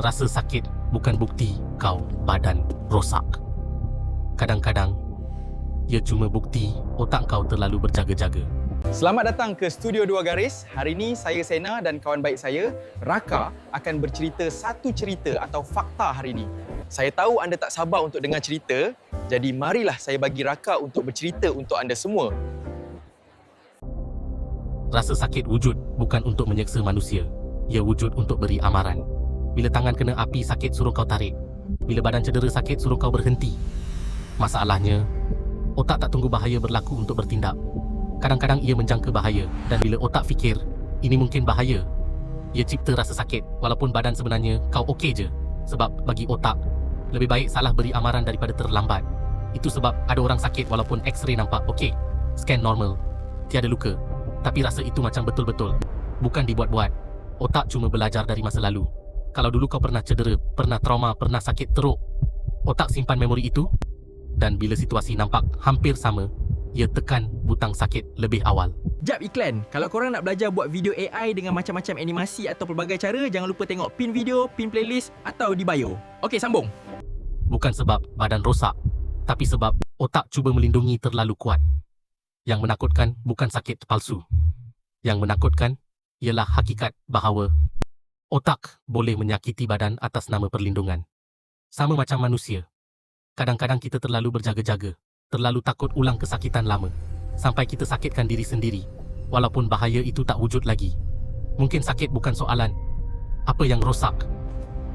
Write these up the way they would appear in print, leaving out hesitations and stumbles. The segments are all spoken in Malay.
Rasa sakit bukan bukti kau badan rosak. Kadang-kadang, ia cuma bukti otak kau terlalu berjaga-jaga. Selamat datang ke Studio Dua Garis. Hari ini saya Sena dan kawan baik saya, Raka, akan bercerita satu cerita atau fakta hari ini. Saya tahu anda tak sabar untuk dengar cerita, jadi marilah saya bagi Raka untuk bercerita untuk anda semua. Rasa sakit wujud bukan untuk menyeksa manusia. Ia wujud untuk beri amaran. Bila tangan kena api sakit suruh kau tarik. Bila badan cedera sakit suruh kau berhenti. Masalahnya, otak tak tunggu bahaya berlaku untuk bertindak. Kadang-kadang ia menjangka bahaya dan bila otak fikir, ini mungkin bahaya, ia cipta rasa sakit walaupun badan sebenarnya kau okey je. Sebab bagi otak, lebih baik salah beri amaran daripada terlambat. Itu sebab ada orang sakit walaupun X-ray nampak okey, scan normal, tiada luka. Tapi rasa itu macam betul-betul, bukan dibuat-buat. Otak cuma belajar dari masa lalu. Kalau dulu kau pernah cedera, pernah trauma, pernah sakit teruk, otak simpan memori itu dan bila situasi nampak hampir sama, ia tekan butang sakit lebih awal. Jap iklan. Kalau korang nak belajar buat video AI dengan macam-macam animasi atau pelbagai cara, jangan lupa tengok pin video, pin playlist atau di bio. Okey, sambung. Bukan sebab badan rosak, tapi sebab otak cuba melindungi terlalu kuat. Yang menakutkan bukan sakit palsu. Yang menakutkan ialah hakikat bahawa otak boleh menyakiti badan atas nama perlindungan. Sama macam manusia. Kadang-kadang kita terlalu berjaga-jaga, terlalu takut ulang kesakitan lama, sampai kita sakitkan diri sendiri, walaupun bahaya itu tak wujud lagi. Mungkin sakit bukan soalan apa yang rosak,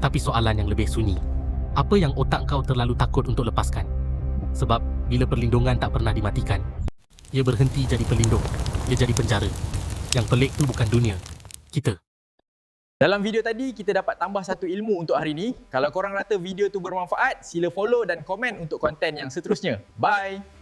tapi soalan yang lebih sunyi. Apa yang otak kau terlalu takut untuk lepaskan? Sebab bila perlindungan tak pernah dimatikan, ia berhenti jadi pelindung, ia jadi penjara. Yang pelik tu bukan dunia, kita. Dalam video tadi, kita dapat tambah satu ilmu untuk hari ini. Kalau korang rasa video tu bermanfaat, sila follow dan komen untuk konten yang seterusnya. Bye!